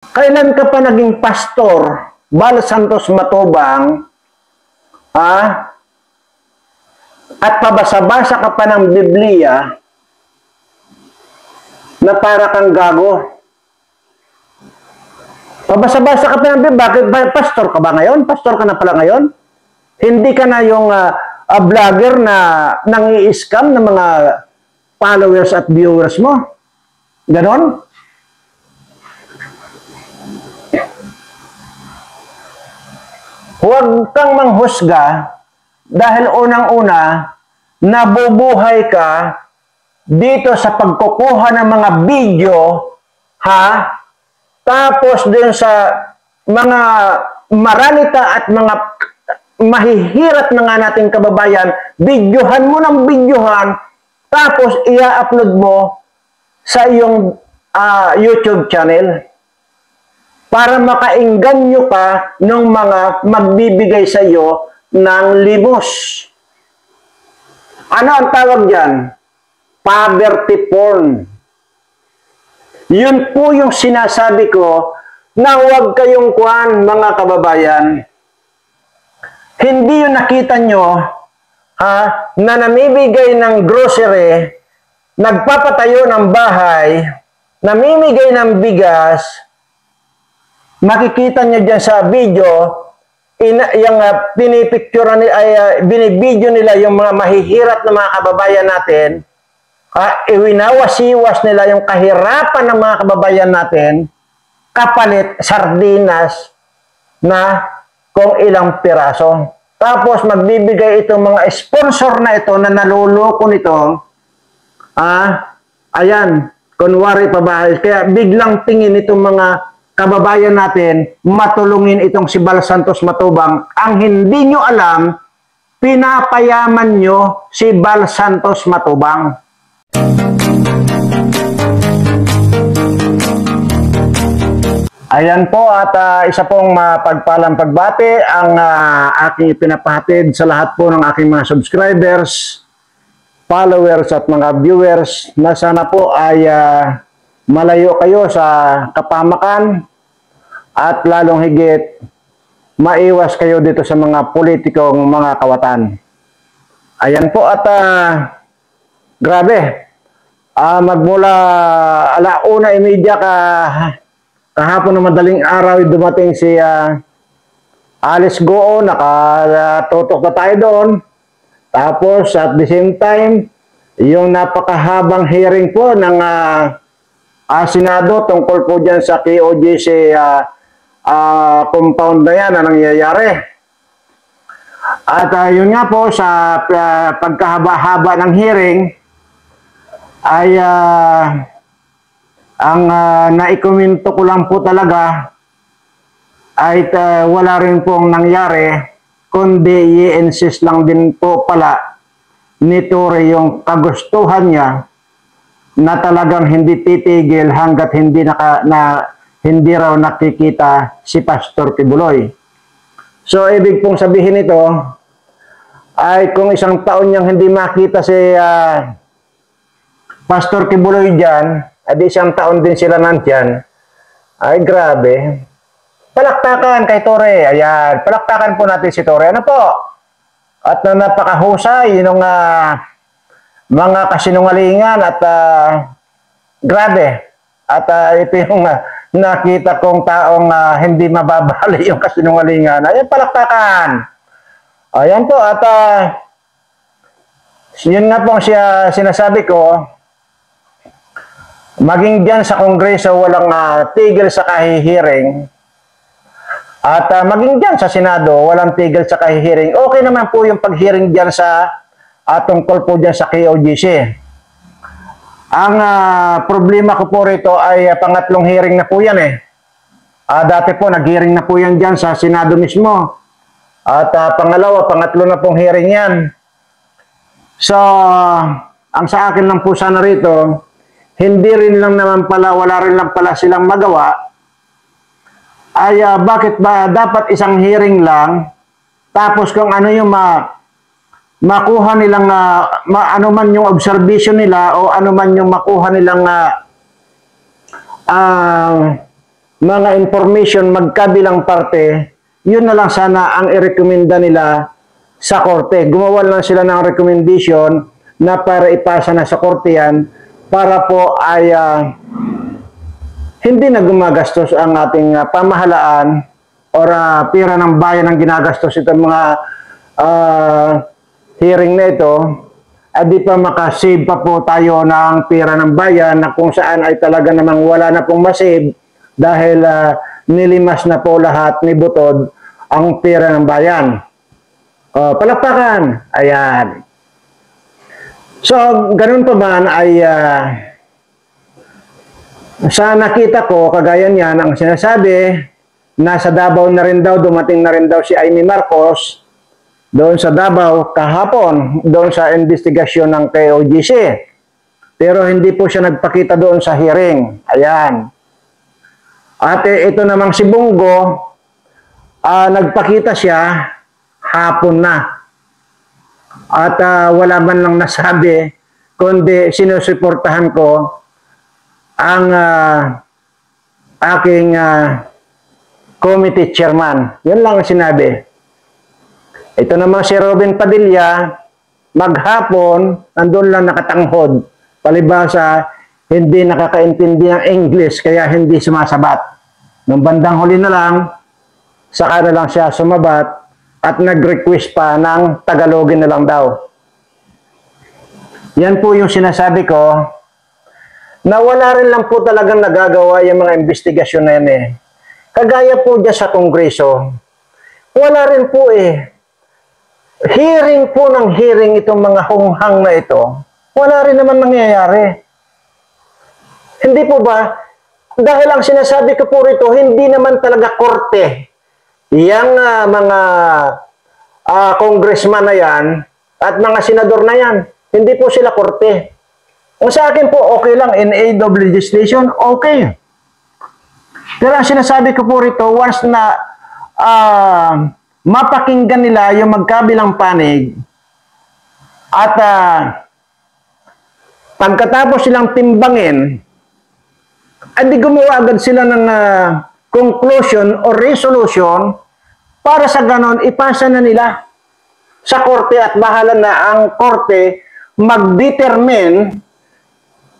Kailan ka pa naging pastor, Bal Santos Matubang, at pabasa-basa ka pa ng Biblia na para kang gago? Pabasa-basa ka pa ng Biblia, bakit ba pastor ka ba ngayon? Pastor ka na pala ngayon? Hindi ka na yung vlogger na nangi-scam ng mga followers at viewers mo? Ganon? Huwag kang manghusga dahil unang-una, nabubuhay ka dito sa pagkukuha ng mga video, tapos din sa mga maranita at mga mahihirap na nga nating kababayan, videohan mo ng videohan, tapos i-upload mo sa iyong YouTube channel para makaingganyo ka ng mga magbibigay sa iyo ng limos. Ano ang tawag diyan? Poverty porn. Yun po yung sinasabi ko na huwag kayong kuhan, mga kababayan. Hindi yung nakita nyo na namimigay ng grocery, nagpapatayo ng bahay, namimigay ng bigas. Makikita nyo dyan sa video, yung binibidyo nila yung mga mahihirap na mga kababayan natin, iwinawas-iwas nila yung kahirapan ng mga kababayan natin, kapalit sardinas na kung ilang piraso. Tapos magbibigay itong mga sponsor na ito na naluloko nito, ayan, kunwari pa ba, kaya biglang tingin itong mga kababayan natin, matulungin itong si Bal Santos Matubang. Ang hindi nyo alam, pinapayaman nyo si Bal Santos Matubang. Ayan po, at isa pong mapagpalang pagbati ang aking ipinapahatid sa lahat po ng aking mga subscribers, followers at mga viewers, na sana po ay malayo kayo sa kapamakan at lalong higit maiwas kayo dito sa mga politikong mga kawatan. Ayan po, at grabe, magmula 1:30 kahapon na madaling araw dumating si Alice Goo, nakatutok na tayo doon. Tapos at the same time, yung napakahabang hearing po ng Senado tungkol po dyan sa KOJC compound na yan na nangyayari. At yun nga po, sa pagkahaba-haba ng hearing ay ang naikomento ko lang po talaga ay wala rin pong nangyari, kundi i-insist lang din po pala ni Torre yung kagustuhan niya na talagang hindi titigil hanggat hindi hindi raw nakikita si Pastor Kibuloy. So ibig pong sabihin ito ay kung isang taon niyang hindi makita si Pastor Kibuloy dyan, at isang taon din sila nandyan, ay grabe. Palakpakan kay Torre. Ayan, palakpakan po natin si Torre. Ano po? At napakahusay yung mga kasinungalingan at grabe. At ito yung nakita kong taong hindi mababali yung kasinungalingan. Ayan, palakpakan. Ayan po, at yun nga pong sinasabi ko, maging dyan sa Kongreso walang tigil sa kahihiring, at maging dyan sa Senado walang tigil sa kahihiring. Okay naman po yung paghiring dyan sa tungkol po dyan sa KOJC. Ang problema ko po rito ay pangatlong hearing na po yan dati po nag-hearing na po yan dyan sa Senado mismo. At pangalawa, pangatlo na pong hearing yan. So, ang sa akin lang po sana rito, hindi rin lang naman pala, wala rin lang pala silang magawa, ay bakit ba dapat isang hearing lang, tapos kung ano yung makuha nilang, ano man yung observation nila, o ano man yung makuha nilang mga information magkabilang parte, yun na lang sana ang irekomenda nila sa korte. Gumawa lang sila ng recommendation na para ipasa na sa korte yan para po ay hindi na gumagastos ang ating pamahalaan or pera ng bayan ang ginagastos itong mga hearing na ito, at di pa makasave pa po tayo ng pera ng bayan na kung saan ay talaga namang wala na pong masave dahil nilimas na po lahat ni Butod ang pera ng bayan. Palakpakan. Ayan. So, ganun pa man ay sa nakita ko, kagaya niyan, ang sinasabi, nasa Davao na rin daw, dumating na rin daw si Amy Marcos doon sa Davao kahapon, doon sa investigasyon ng KOJC. Pero hindi po siya nagpakita doon sa hearing. Ayan. At ito namang si Bongo, nagpakita siya hapon na. At wala man lang nasabi, kundi sinusuportahan ko ang aking committee chairman. Yun lang ang sinabi. Ito naman si Robin Padilla, maghapon, nandun lang nakatanghod. Palibasa, hindi nakakaintindi ng English, kaya hindi sumasabat. Nung bandang huli na lang, saka na lang siya sumabat at nag-request pa ng Tagalogin na lang daw. Yan po yung sinasabi ko, na wala rin lang po talagang nagagawa yung mga investigasyon na yan eh. Kagaya po dyan sa Kongreso, wala rin po eh. Hearing po ng hearing itong mga hunghang na ito, wala rin naman nangyayari. Hindi po ba? Dahil ang sinasabi ko po rito, hindi naman talaga korte. Yang mga congressman na yan at mga senador na yan, hindi po sila korte. Kung sa akin po, okay lang, NAW legislation, okay. Pero ang sinasabi ko po rito, once na mapakinggan nila yung magkabilang panig at pagkatapos silang timbangin, hindi gumawa agad sila ng conclusion or resolution para sa ganon, ipasa na nila sa korte at bahala na ang korte mag-determine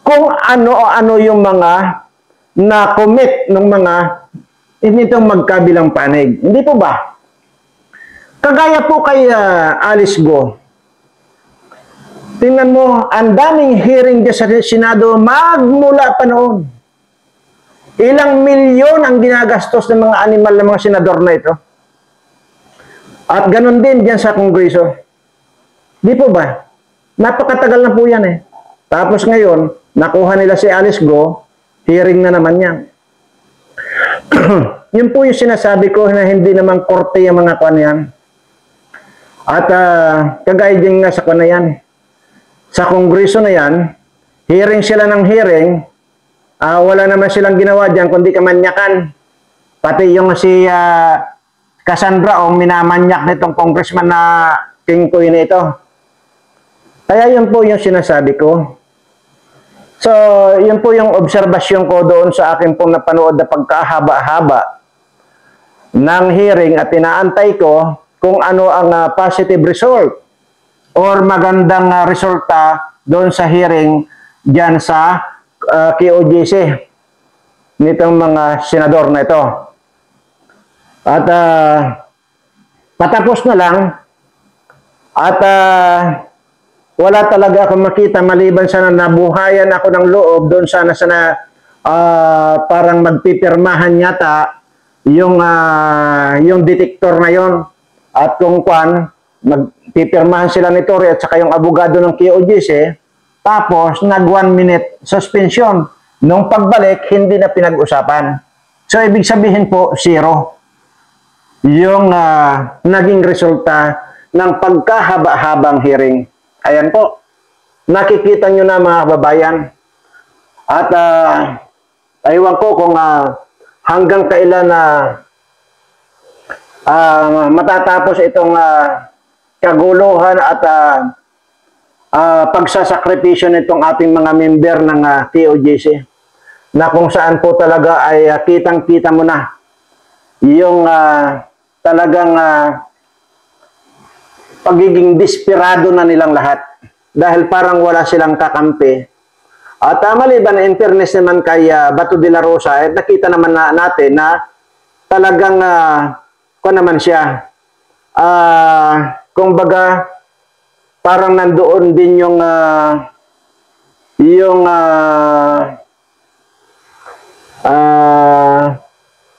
kung ano-ano yung mga na-commit ng mga initong magkabilang panig. Hindi po ba? Kagaya po kay Alice Go. Tingnan mo, ang daming hearing dyan sa Senado magmula pa noon. Ilang milyon ang ginagastos ng mga animal ng mga senador na ito. At ganun din dyan sa Kongreso. Di po ba? Napakatagal na po yan eh. Tapos ngayon, nakuha nila si Alice Go, hearing na naman yan. Yun po yung sinasabi ko na hindi naman korte yung mga kwan yan. At kagaya din nga sa kwan na yan. Sa Kongreso na yan, hearing sila ng hearing, wala naman silang ginawa dyan kundi kamanyakan. Pati yung si Cassandra o minamanyak nitong congressman na King Koy na ito. Kaya yun po yung sinasabi ko. So, yun po yung obserbasyon ko doon sa akin pong napanood na pagkahaba-haba ng hearing at inaantay ko kung ano ang positive result or magandang resulta doon sa hearing dyan sa KOJC nitong mga senador na ito. At patapos na lang at wala talaga akong makita maliban sa nabuhayan ako ng loob doon sana parang magpipirmahan yata yung detector na yon at kung kwan magpipirmahan sila ni Tory at saka yung abogado ng KOJC tapos nag 1 minute suspension nung pagbalik hindi na pinag-usapan. So ibig sabihin po zero yung naging resulta ng pagkahaba-habang hearing. Ayan po. Nakikita nyo na mga kababayan. At aywan ko kung hanggang kailan na matatapos itong kaguluhan at pagsasakripisyo nitong ating mga member ng TOJC. na kung saan po talaga ay kitang-kita mo na yung talagang pagiging desperado na nilang lahat dahil parang wala silang kakampi. At maliban in fairness naman kay Bato de la Rosa, nakita naman natin na talagang kung naman siya, kumbaga parang nandoon din yung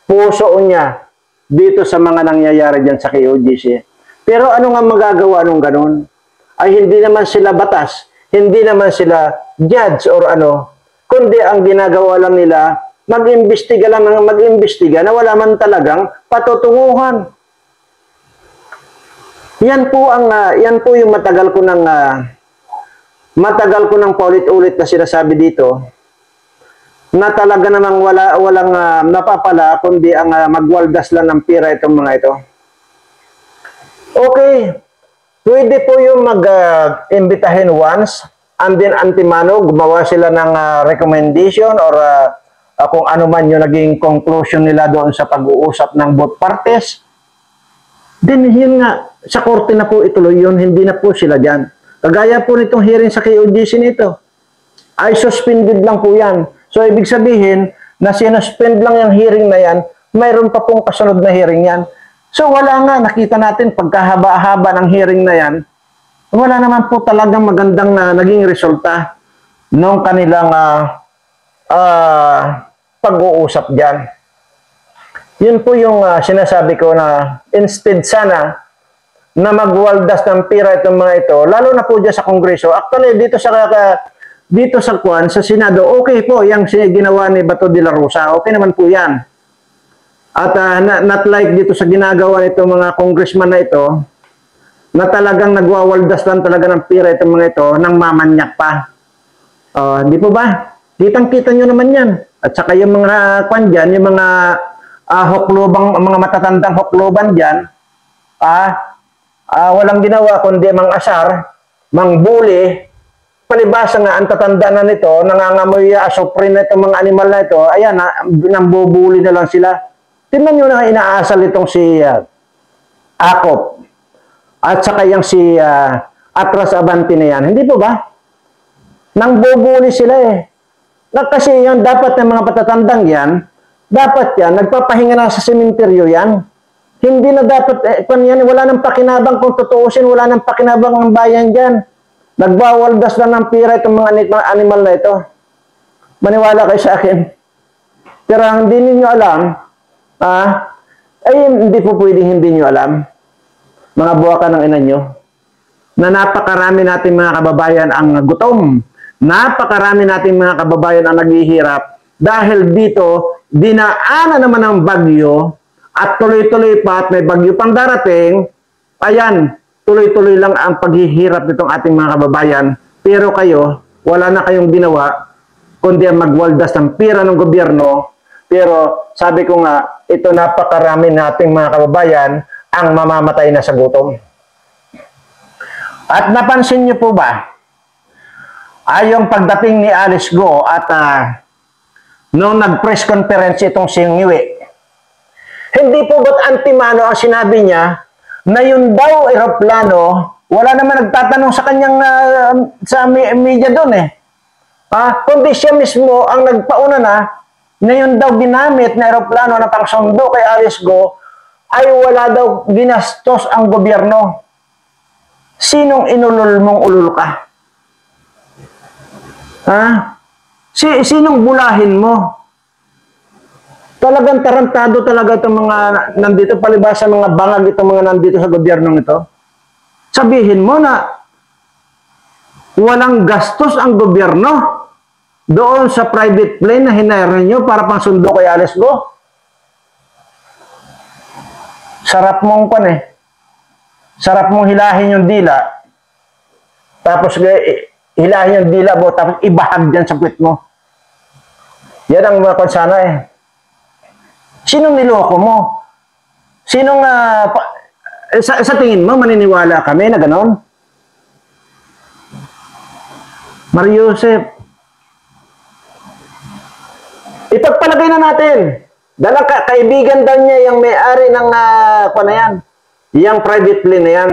puso niya dito sa mga nangyayari dyan sa KOJC. Pero ano nga magagawa nung ganun? Ay hindi naman sila batas, hindi naman sila judge or ano, kundi ang ginagawa lang nila, mag-imbestiga lang ng mag-imbestiga na wala man talagang patutunguhan. Yan po yung matagal ko ng paulit-ulit na sinasabi dito na talaga namang walang napapala kundi ang magwaldas lang ng pira itong mga ito. Okay, pwede po yung mag-imbitahin once and then antimano, gumawa sila ng recommendation or kung ano man yung naging conclusion nila doon sa pag-uusap ng both parties. Then yun nga, sa korte na po ituloy yun, hindi na po sila dyan. Kagaya po nitong hearing sa KOJC nito, ay suspended lang po yan. So ibig sabihin, na sinuspend lang yung hearing na yan, mayroon pa pong kasunod na hearing yan. So wala nga, nakita natin pagkahaba-haba ng hearing na yan, wala naman po talagang magandang naging resulta ng kanilang pag-uusap dyan. Yun po yung sinasabi ko na instead sana na magwaldas ng pira itong mga ito, lalo na po dyan sa Kongreso. Actually, dito sa Senado, okay po yung ginawa ni Bato de la Rosa. Okay naman po yan. At not like dito sa ginagawa nitong mga congressman na ito, na talagang nagwawaldas lang talaga ng pira itong mga ito, nang mamanyak pa. Di po ba? Kitang-kita nyo naman yan. At saka yung mga dyan, yung mga mga matatandang hukloban dyan, walang ginawa kundi mang-asar, mang-bully, palibasa nga ang tatanda na nito, nangangamoy asoprin na itong mga animal na ito, ayan, nambubuli na lang sila. Tingnan nyo na inaasal itong si Akop at saka yung si Atras Abante na yan. Hindi po ba? Nangbubuli sila eh. Kasi yan, dapat ng mga patatandang yan, dapat yan, nagpapahinga na sa sementeryo yan. Hindi na dapat, wala nang pakinabang kung tutuusin, wala nang pakinabang ang bayan dyan. Nagbawaldas na ng pira itong mga animal na ito. Maniwala kayo sa akin. Pero hindi ninyo alam, ay hindi po pwedeng hindi nyo alam, mga buwakan ng ina nyo, na napakarami nating mga kababayan ang gutom. Napakarami nating mga kababayan ang naghihirap dahil dito, dinaanan naman ng bagyo at tuloy-tuloy pa at may bagyo pang darating, ayan, tuloy-tuloy lang ang paghihirap nitong ating mga kababayan. Pero kayo, wala na kayong ginawa, kundi ang magwaldas ng pira ng gobyerno. Pero sabi ko nga, ito napakarami nating mga kababayan ang mamamatay na sa gutom. At napansin niyo po ba, yung pagdating ni Alice Go at noong nag-press conference itong si Ngiwi, hindi po ba't antimano ang sinabi niya na yun daw aeroplano, wala naman nagtatanong sa kanyang sa media doon eh. Kundi siya mismo ang nagpauna na yun daw ginamit na aeroplano na pangsundo kay Alice Go ay wala daw ginastos ang gobyerno. Sinong inulol mong ulol ka? Sinong bulahin mo? Talagang tarantado talaga itong mga nandito, palibasa mga bangag itong mga nandito sa gobyernong ito. Sabihin mo na walang gastos ang gobyerno doon sa private plane na hinire nyo para pang sundo kay Alice Go. Sarap mong sarap mong hilahin yung dila, tapos hilahin yung dila mo, tapos ibahag dyan sa kwit mo. Yan ang mga sana eh. Sinong niloko mo? Sinong, sa tingin mo, maniniwala kami na ganon? Mario Joseph, Ipagpalagay na natin. Dalang kaibigan daw niya yung may-ari ng na yan. Yung private plane na yan.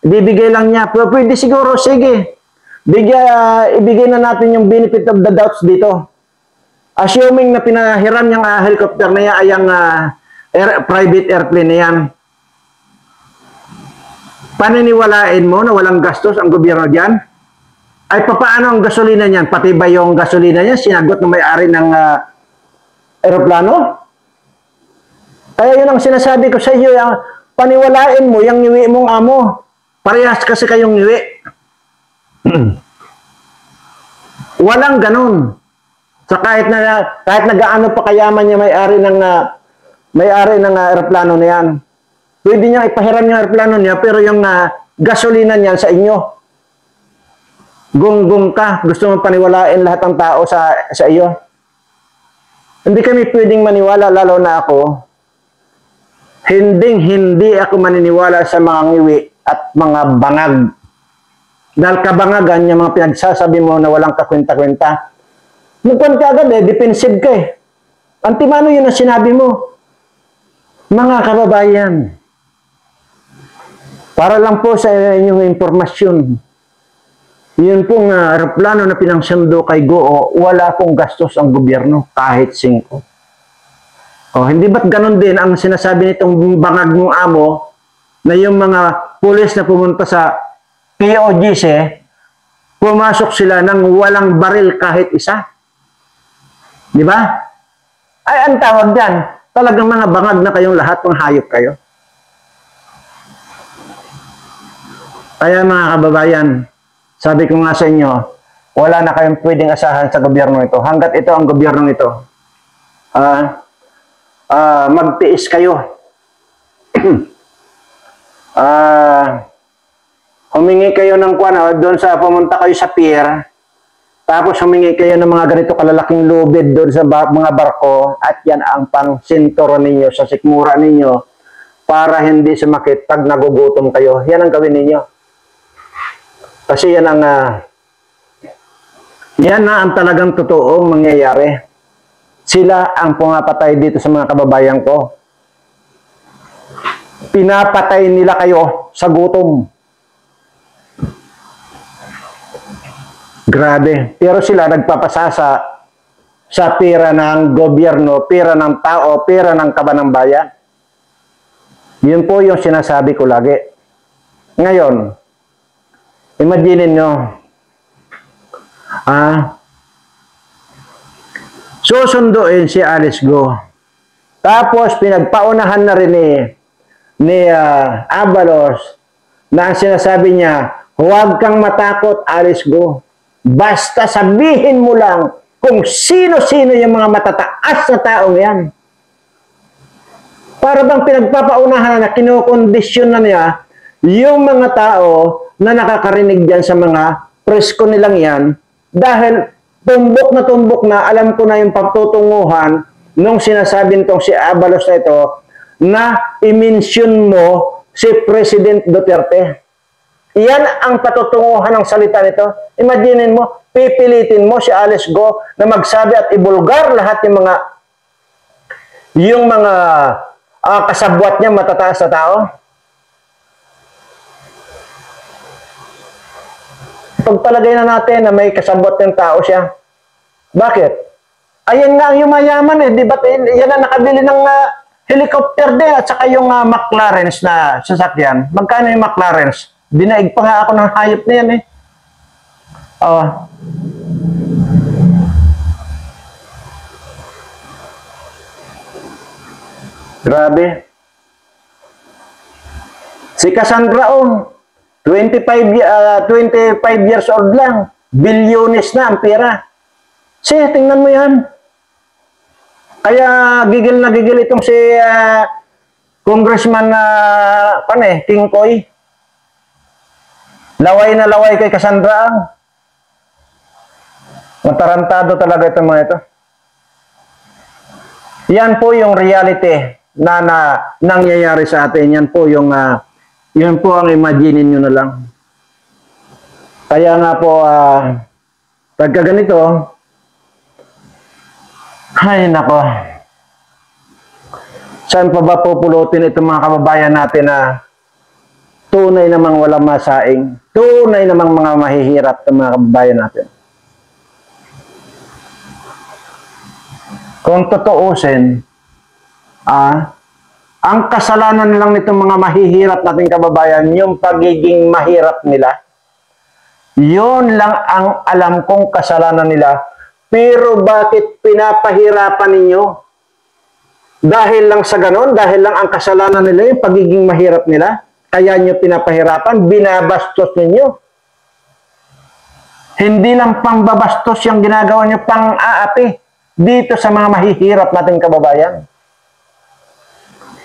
Ibibigay lang niya. Pero pwede siguro, sige. Ibigay na natin yung benefit of the doubts dito. Assuming na pinahiram yung helicopter na yan ay yung private airplane na yan. Paniniwalain mo na walang gastos ang gobyerno dyan? Ay papaano ang gasolina niyan? Pati ba yung gasolina niya sinagot ng may-ari ng aeroplano? Kaya yun ang sinasabi ko sa iyo, paniwalain mo yung niwi mong amo. Parehas kasi kayong niwi. Walang ganun. So kahit nagaano pa kayaman niya may-ari ng aeroplano na yan, pwede niya ipahiram yung aeroplano niya, pero yung gasolina niyan sa inyo. Gunggong ka, gusto mong paniwalain lahat ng tao sa iyo. Hindi kami pwedeng maniwala, lalo na ako. Hindi ako maniniwala sa mga ngiwi at mga bangag. Dahil kabangagan, yung mga pinagsasabi mo na walang kakwenta-kwenta. Nagkuhan ka agad defensive ka eh. Antimano yun ang sinabi mo. Mga kababayan, para lang po sa inyong impormasyon, yun pong aeroplano na pinangsundo kay Goo, wala pong gastos ang gobyerno, kahit 5. Hindi ba't ganun din ang sinasabi nitong bangag mong amo na yung mga pulis na pumunta sa POGC, pumasok sila ng walang baril kahit isa? Di ba? Ay, ang tawag dyan, talagang mga bangag na kayong lahat, ng hayop kayo. Kaya mga kababayan, sabi ko nga sa inyo, wala na kayong pwedeng asahan sa gobyerno ito. Hanggat ito ang gobyerno ito, magtiis kayo. Humingi kayo ng doon sa pumunta kayo sa pier, tapos humingi kayo ng mga ganito kalalaking lubid doon sa mga barko, at yan ang pang sinturon ninyo, sa sikmura ninyo, para hindi sumakit pag nagugutom kayo. Yan ang gawin ninyo. Kasi yan na ang talagang totoong mangyayari. Sila ang pumapatay dito sa mga kababayan ko. Pinapatay nila kayo sa gutom. Grabe. Pero sila nagpapasasa sa pera ng gobyerno, pera ng tao, pera ng kaban ng bayan. Yun po yung sinasabi ko lagi. Ngayon, imagine nyo, susunduin si Alice Go. Tapos, pinagpaunahan na rin ni Abalos na ang sinasabi niya, huwag kang matakot, Alice Go. Basta sabihin mo lang kung sino-sino yung mga matataas na taong yan. Para bang pinagpapaunahan na kinukondisyon na niya yung mga tao na nakakarinig dyan sa mga presko nilang yan, dahil tumbok na, alam ko na yung pagtutunguhan nung sinasabi nitong si Abalos na ito, na i-mention mo si President Duterte. Yan ang patutunguhan ng salita nito. Imaginin mo, pipilitin mo si Alice Go na magsabi at ibulgar lahat yung mga kasabwat niya matataas na tao. Pagpalagay na natin na may kasabot ng tao siya. Bakit? Ayan nga ang yumayaman di ba? Yan ang nakabili ng helicopter din at saka yung McLarens na sasakyan. Magkano yung McLarens? Dinaig pa nga ako ng hayop na yan Grabe. Si Cassandra 25 years old lang. Bilyones na ang pera. Sige, tingnan mo yan. Kaya gigil na gigil itong si Congressman King Koy. Laway na laway kay Cassandra. Matarantado talaga itong mga ito. Yan po yung reality na nangyayari sa atin. Yan po ang imagine nyo na lang. Kaya nga po, pagka ganito, Ay, nako. Saan pa ba pupulutin itong mga kababayan natin na tunay namang walang masaing, tunay namang mga mahihirap ng mga kababayan natin? Kung tutuusin, ang kasalanan lang nitong mga mahihirap nating kababayan, yung pagiging mahirap nila. Yun lang ang alam kong kasalanan nila. Pero bakit pinapahirapan ninyo? Dahil lang sa ganon, dahil lang ang kasalanan nila yung pagiging mahirap nila, kaya nyo pinapahirapan, binabastos ninyo. Hindi lang pangbabastos yung ginagawa nyo, pang-aapi dito sa mga mahihirap nating kababayan.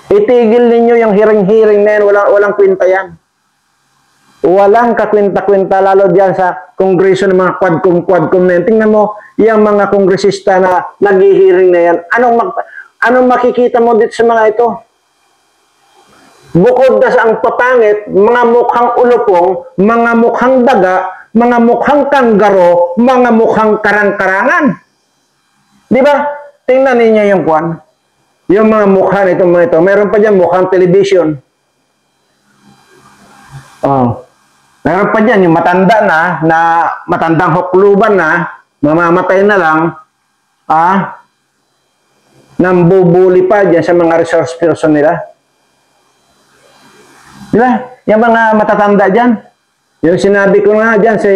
Itigil ninyo yung hiring-hiring na yan, walang kwenta yan. Walang kakwenta-kwenta, lalo diyan sa kongreso ng mga quadcom na yan. Tingnan mo, yung mga kongresista na naghihiring na yan, anong makikita mo dito sa mga ito? Bukod na sa ang papangit, mga mukhang ulupong, mga mukhang daga, mga mukhang kanggaro, mga mukhang karang-karangan. Di ba? Tingnan ninyo yung kwan. Yung mga mukha nito, mga ito. Meron pa dyan mukhang television. Oh. Meron pa dyan yung matanda na matandang hukluban na, mamamatay na lang, nambubuli pa dyan sa mga resource person nila. Di ba? Yung mga matatanda dyan. Yung sinabi ko nga dyan, si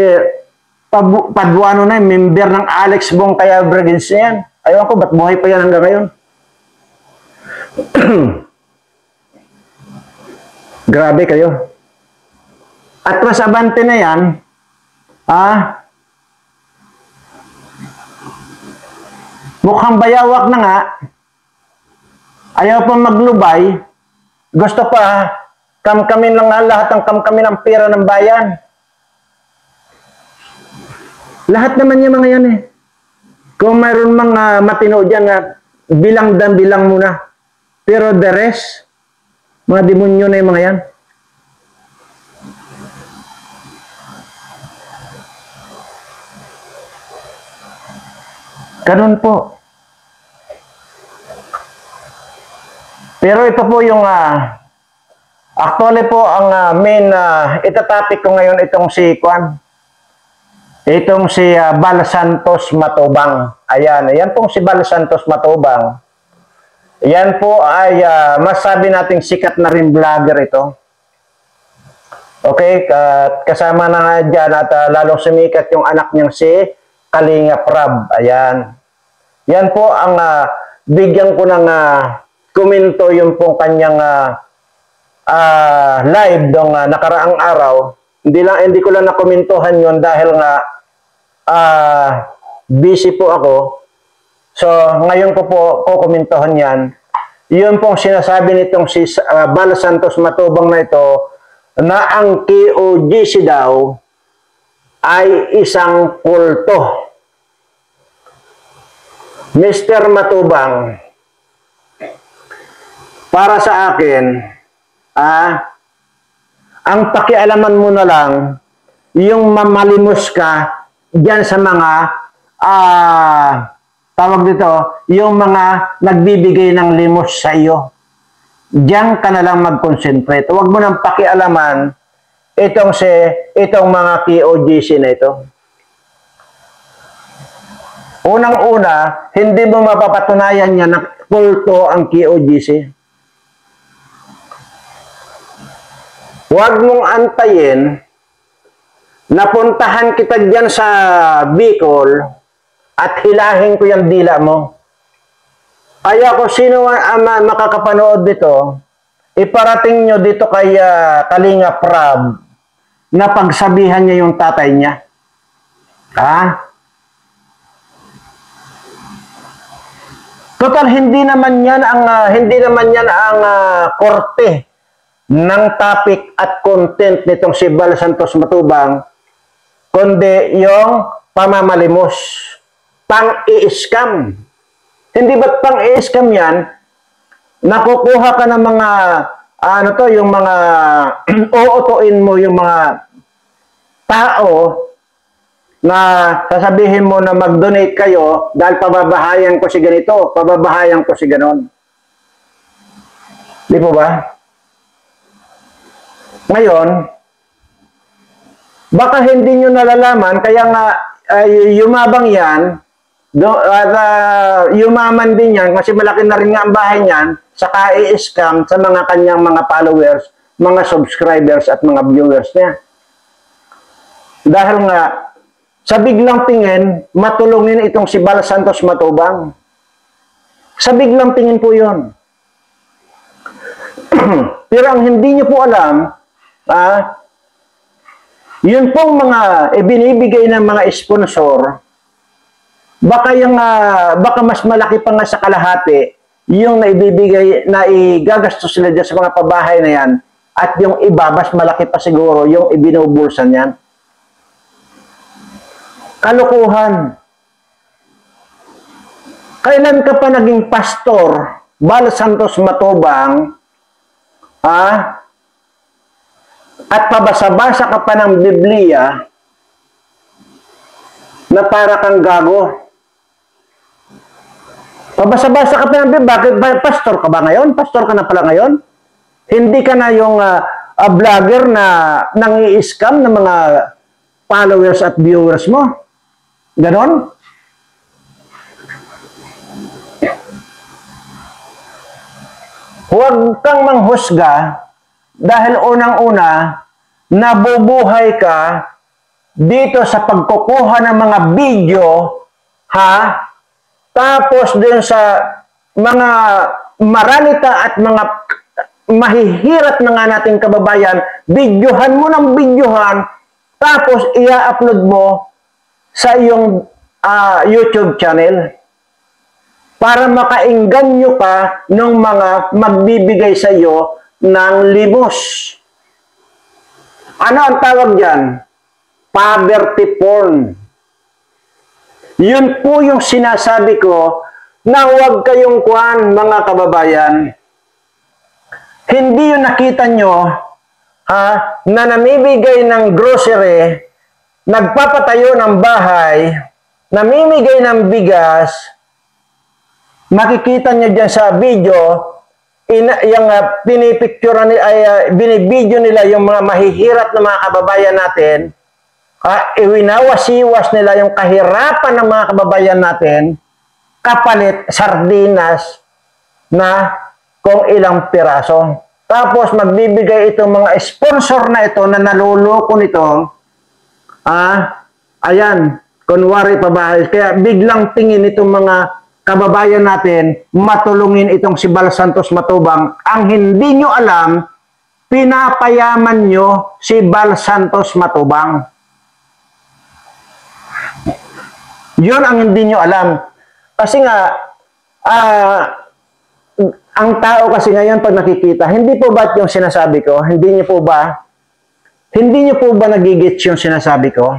Paduano na, member ng Alex Bong kaya Brigades na yan. Ayaw ko, ba't buhay pa yan hanggang ngayon? Grabe kayo. At mas abante na yan, mukhang bayawak na nga, ayaw pa maglubay, gusto pa, kamkamin lang nga lahat ang kamkamin ng pera ng bayan. Lahat naman yung mga yan eh. Kung mayroon mga matino dyan na bilang muna. Pero the rest, mga demonyo na yung mga yan. Ganun po. Pero ito po yung actually po ang main itatopic ko ngayon itong si Kwan. Itong si Bal Santos Matubang. Ayan pong si Bal Santos Matubang. Yan po ay masabi nating sikat na rin vlogger ito. Okay, kasama na nga dyan at lalong sumikat yung anak niyang si Kalinga Prab. Ayan. Yan po ang bigyan ko ng komento yung pong kanyang live dong nakaraang araw. Hindi ko lang nakomentuhan yon dahil nga busy po ako. So, ngayon ko po komentuhan yan. Yun pong sinasabi nitong si Bal Santos Matubang na ito na ang KOGC daw ay isang kulto. Mr. Matubang, para sa akin, ang pakialaman mo na lang, yung mamalimos ka dyan sa mga, tawag dito, yung mga nagbibigay ng limos sa iyo. Diyan ka na lang mag-concentrate. Huwag mo nang pakialaman itong mga KOGC na ito. Unang-una, hindi mo mapapatunayan niya na kulto ang KOGC. Huwag mong antayin napuntahan kita dyan sa Bicol at hilahin ko yung dila mo. Kaya kung sino makakapanood dito, iparating nyo dito kay Kalinga Prab na pagsabihan niya yung tatay niya. Total, hindi naman yan ang korte ng topic at content nitong si Bal Santos Matubang, kundi yung pamamalimos, pang-i-scam. Hindi ba't pang-i-scam yan? Nakukuha ka ng mga, yung mga, uutuin mo yung mga tao na sasabihin mo na mag-donate kayo dahil pababahayan ko si ganito, pababahayan ko si ganon. Di po ba? Ngayon, baka hindi nyo nalalaman, kaya nga yumabang yan, yumaman din yan, kasi malaki na rin nga ang bahay niyan, saka i-scam sa mga kanyang mga followers, mga subscribers at mga viewers niya. Dahil nga, sa biglang tingin, matulungin itong si Bal Santos Matubang. Sa biglang tingin po yun. Pero ang hindi nyo po alam, yun pong mga ibinibigay ng mga sponsor, baka mas malaki pa nga sa kalahati yung naibibigay, na igagastos sila dyan sa mga pabahay na yan, at yung iba, mas malaki pa siguro yung ibinubulsan yan. Kalokohan. Kailan ka pa naging pastor, Bal Santos Matubang, at pabasa-basa ka pa ng Biblia na para kang gago? Pabasa-basa ka pa ng Biblia. Bakit? Pastor ka ba ngayon? Pastor ka na pala ngayon? Hindi ka na yung vlogger na nangi-scam ng mga followers at viewers mo. Ganon? Huwag kang manghusga dahil unang-una, nabubuhay ka dito sa pagkukuha ng mga video, tapos din sa mga maralita at mga mahihirat na nga nating kababayan, videohan mo ng videohan, tapos i-upload mo sa iyong YouTube channel para makaingganyo ka ng mga magbibigay sa iyo ng limos. Ano ang tawag dyan? Poverty porn. Yun po yung sinasabi ko na huwag kayong kuhan, mga kababayan. Hindi yung nakita nyo na namimigay ng grocery, nagpapatayo ng bahay, namimigay ng bigas, makikita nyo dyan sa video, yung pinipicture binibidyo nila yung mga mahihirat na mga kababayan natin, iwinawasiwas nila yung kahirapan ng mga kababayan natin, kapalit sardinas na kung ilang piraso. Tapos magbibigay itong mga sponsor na ito na naluloko nito, ayan, kunwari pabahay. Kaya biglang tingin itong mga kababayan natin, matulungin itong si Bal Santos Matubang. Ang hindi nyo alam, pinapayaman nyo si Bal Santos Matubang. Yun ang hindi nyo alam. Kasi nga, ang tao kasi ngayon pag nakikita, hindi po ba yung sinasabi ko? Hindi nyo po ba nagigits yung sinasabi ko?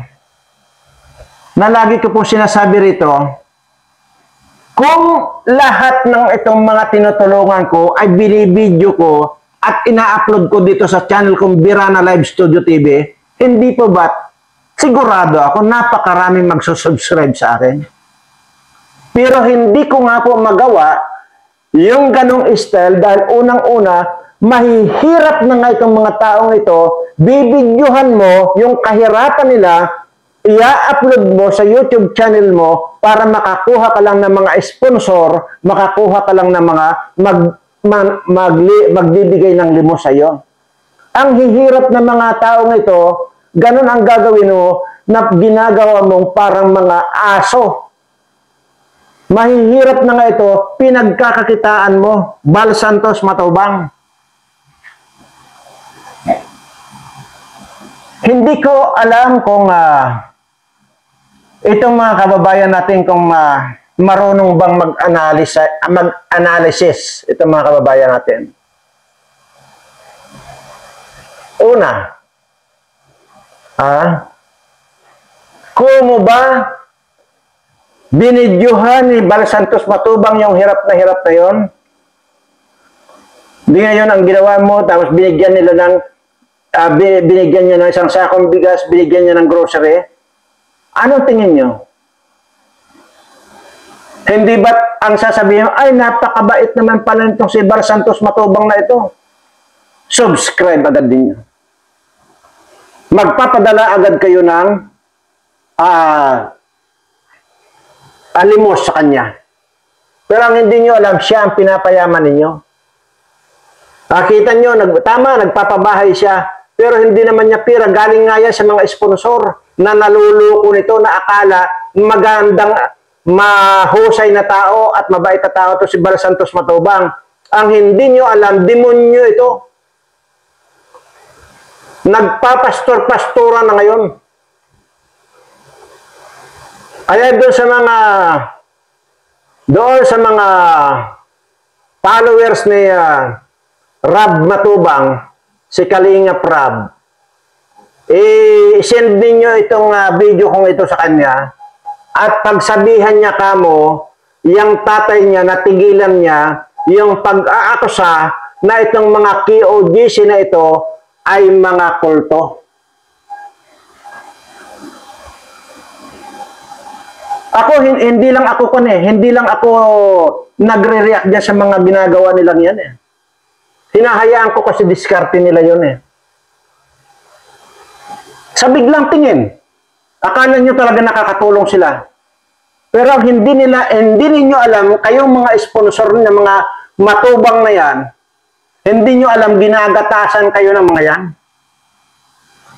Na lagi ko po sinasabi rito, kung lahat ng itong mga tinutulungan ko ay binibidyo ko at ina-upload ko dito sa channel kong Birana Live Studio TV, hindi po ba sigurado ako napakaraming magsusubscribe sa akin? Pero hindi ko nga po magawa yung ganong style dahil unang-una, mahihirap na nga itong mga taong ito, bibidyohan mo yung kahirapan nila, i-upload mo sa YouTube channel mo para makakuha ka lang ng mga sponsor, makakuha ka lang ng mga magbibigay ng limos sa iyo. Ang hihirap ng mga taong ito, ganun ang gagawin mo na ginagawa mong parang mga aso. Mahihirap na nga ito, pinagkakakitaan mo, Bal Santos Matubang. Hindi ko alam kung itong mga kababayan natin kung marunong bang mag-analysis itong mga kababayan natin. Una, kung ba binidyuhan ni Bal Santos Matubang yung hirap na yon? Hindi ngayon ang ginawa mo, tapos binigyan nila ng binigyan niya ng isang sakong bigas, binigyan niya ng grocery. Anong tingin nyo? Hindi ba't ang sasabihin, ay napakabait naman pala nitong si Bar Santos Matubang na ito? Subscribe agad din nyo. Magpapadala agad kayo ng alimos sa kanya. Pero ang hindi nyo alam, siya ang pinapayaman ninyo. Nakita nyo, nagpapabahay siya, pero hindi naman niya pira. Galing nga yan sa mga sponsor na naluluko nito na akala magandang, mahusay na tao at mabait na tao to si Bar Santos Matubang. Ang hindi nyo alam, demonyo ito. Nagpapastor-pastora na ngayon. Kaya doon sa mga followers ni Rab Matubang, si Kalingap Rab, send ninyo itong video kong ito sa kanya at pagsabihan niya kamo, yung tatay niya, natigilan niya, yung pag-aakusa na itong mga KOGC na ito ay mga kulto. Ako, hindi lang ako nagre-react dyan sa mga ginagawa nilang yan eh. Hinahayaan ko kasi diskarte nila yun eh. Sa biglang tingin, akala nyo talaga nakakatulong sila. Pero ang hindi ninyo alam, kayong mga sponsor ng mga matubang na yan, hindi nyo alam, ginagatasan kayo ng mga yan.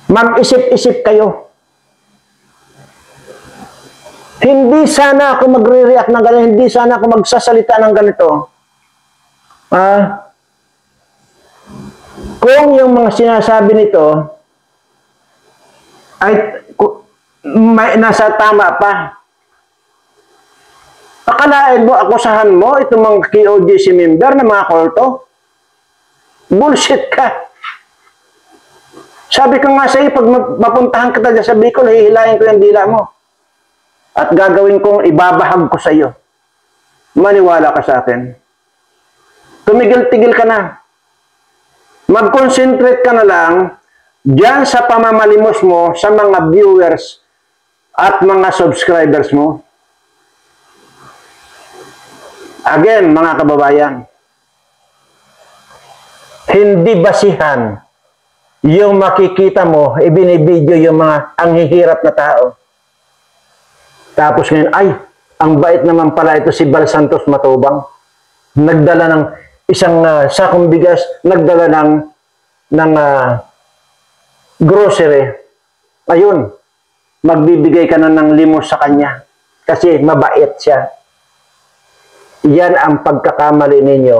Mag-isip-isip kayo. Hindi sana ako magre-react ng ganito, hindi sana ako magsasalita ng ganito. Kung yung mga sinasabi nito ay nasa tama pa. Akalain mo, akusahan mo itong mga KOGC member na mga kulto? Bullshit ka. Sabi ko nga sa iyo, pag mapuntahan ka talaga sa Bicol, hihilahin ko yung dila mo. At gagawin kong ibabahag ko sa iyo. Maniwala ka sa akin. Tumigil-tigil ka na. Mag-concentrate ka na lang diyan sa pamamalimos mo sa mga viewers at mga subscribers mo. Again, mga kababayan, hindi basihan yung makikita mo, ibinibidyo yung mga anghihirap na tao. Tapos ngayon, ay, ang bait naman pala ito si Bar Santos Matubang. Nagdala ng isang sakong bigas, nagdala ng grocery. Ayun, magbibigay ka na ng limos sa kanya kasi mabait siya. Yan ang pagkakamali ninyo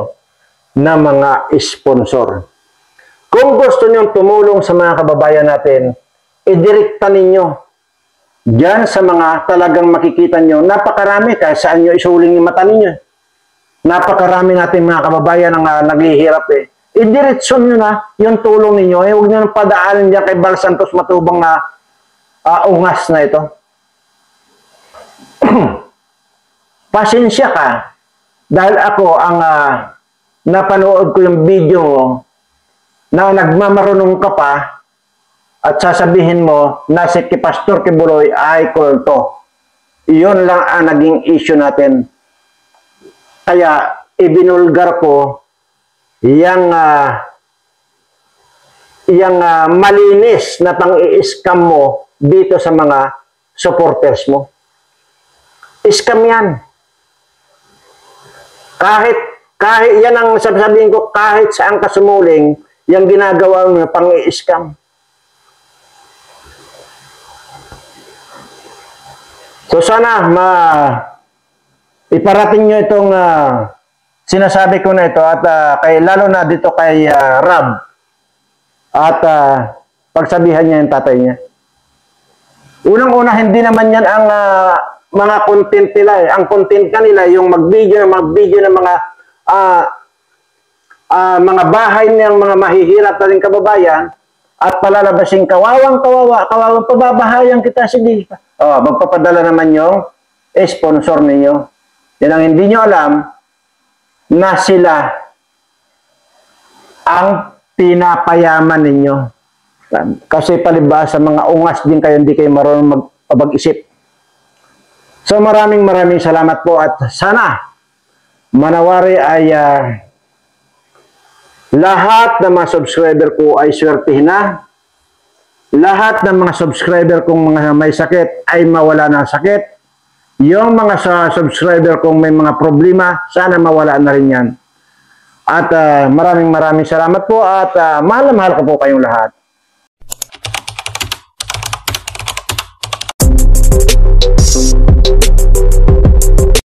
na mga sponsor. Kung gusto nyo tumulong sa mga kababayan natin, idirekta ninyo diyan sa mga talagang makikita nyo. Napakarami kahit saan nyo isuling yung mata ninyo. Napakarami natin mga kababayan ang naghihirap eh. Idiretso nyo na yung tulong ninyo. Huwag nyo nang padaanin dyan kay Bar Santos Matubang na ungas na ito. Pasensya ka. Dahil ako ang napanood ko yung video mo na nagmamarunong ka pa at sasabihin mo na si Pastor Kibuloy ay kulto. Iyon lang ang naging issue natin. Kaya ibinulgar ko yang malinis na pang-i-scam mo dito sa mga supporters mo. Scam yan. Kahit yan ang sabihin ko, kahit saan ka sumuling, yung ginagawa mo pang-i-scam. So sana iparating nyo itong sinasabi ko na ito at lalo na dito kay Rab at pagsabihan niya yung tatay niya. Unang-una, hindi naman yan ang mga content nila eh. Ang content kanila yung mag-video ng mga bahay ng mga mahihirap na rin kababayan at palalabasing kawawang pababahayan kita, sige. Magpapadala naman yung sponsor ninyo. Yan ang hindi nyo alam na sila ang pinapayaman ninyo. Kasi palibasa mga ungas din kayo, hindi kayo marunong mag-isip. So maraming salamat po at sana manawari ay lahat ng mga subscriber ko ay swertihin na. Lahat ng mga subscriber kong mga may sakit ay mawala ng sakit. Yung mga subscriber kong may mga problema, sana mawala na rin yan. At maraming salamat po at mahal na mahal ko po kayong lahat.